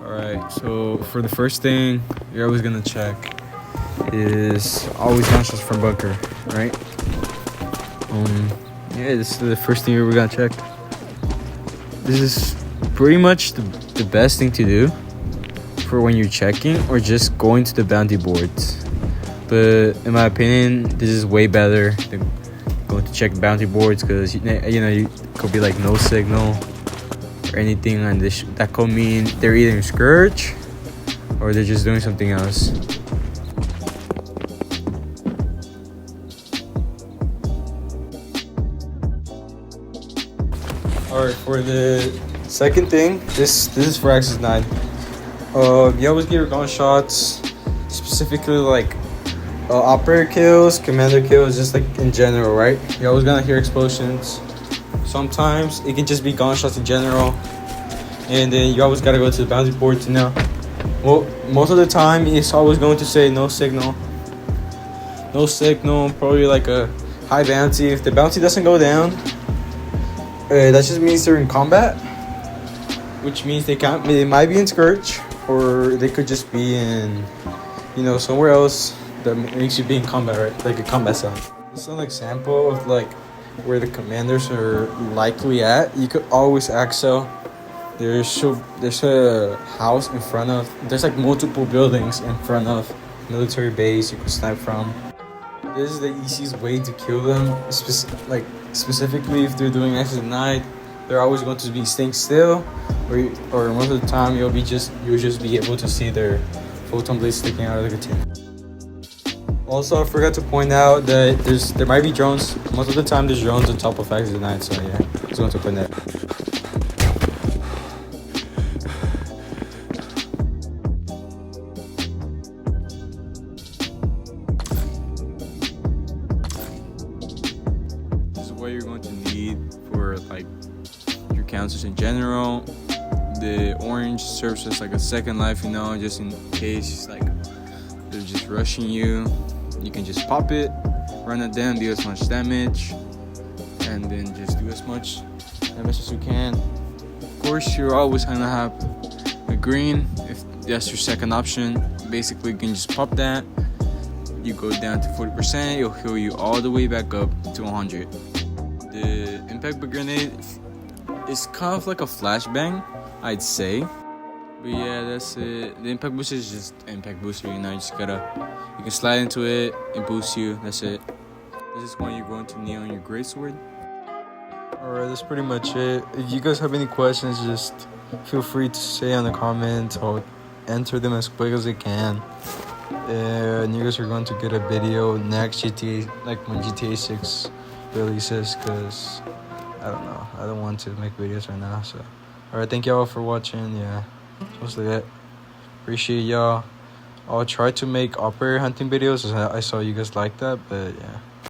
Alright, so for the first thing you're always gonna check is always gunshots from bunker, right? Yeah, this is the first thing we're gonna check. This is pretty much the best thing to do for when you're checking or just going to the bounty boards. But in my opinion, this is way better than going to check bounty boards because you could be like no signal or anything, and that could mean they're either in Scourge or they're just doing something else. Alright, for the second thing, this is for Access 9. You always get your gunshots, specifically like operator kills, commander kills, just like in general, right? You're always gonna hear explosions. Sometimes it can just be gunshots in general, and then you always gotta go to the bounty board well, most of the time it's always going to say no signal, probably like a high bounty. If the bounty doesn't go down, that just means they're in combat, which means they might be in Scourge, or they could just be in somewhere else that makes you be in combat, right? Like a combat zone. This is an example of like where the commanders are likely at. You could always axle. There's a house in front of. There's like multiple buildings in front of military base you could snipe from. This is the easiest way to kill them. Specifically, if they're doing Access at night, they're always going to be staying still, or most of the time you'll just be able to see their photon blades sticking out of the tin. Also, I forgot to point out that there might be drones. Most of the time, there's drones on top of Access at night. So yeah, just want to point that. This is what you're going to need for like your counters in general. The orange serves as like a second life, just in case like they're just rushing you. You can just pop it, run at them, do as much damage, and then just do as much damage as you can. Of course, you're always gonna have a green if that's your second option. Basically, you can just pop that. You go down to 40%, it'll heal you all the way back up to 100. The impact grenade is kind of like a flashbang, I'd say. But yeah, that's it. The impact booster is just impact booster, you can slide into it, it boosts you, that's it. This is when you're going to kneel on your greatsword. Alright, that's pretty much it. If you guys have any questions, just feel free to say in the comments. I'll answer them as quick as I can. And you guys are going to get a video next GTA, like when GTA 6 releases, because I don't know, I don't want to make videos right now. So alright, thank y'all for watching. Yeah, mostly it. Appreciate y'all. I'll try to make operator hunting videos. I saw you guys like that, but yeah.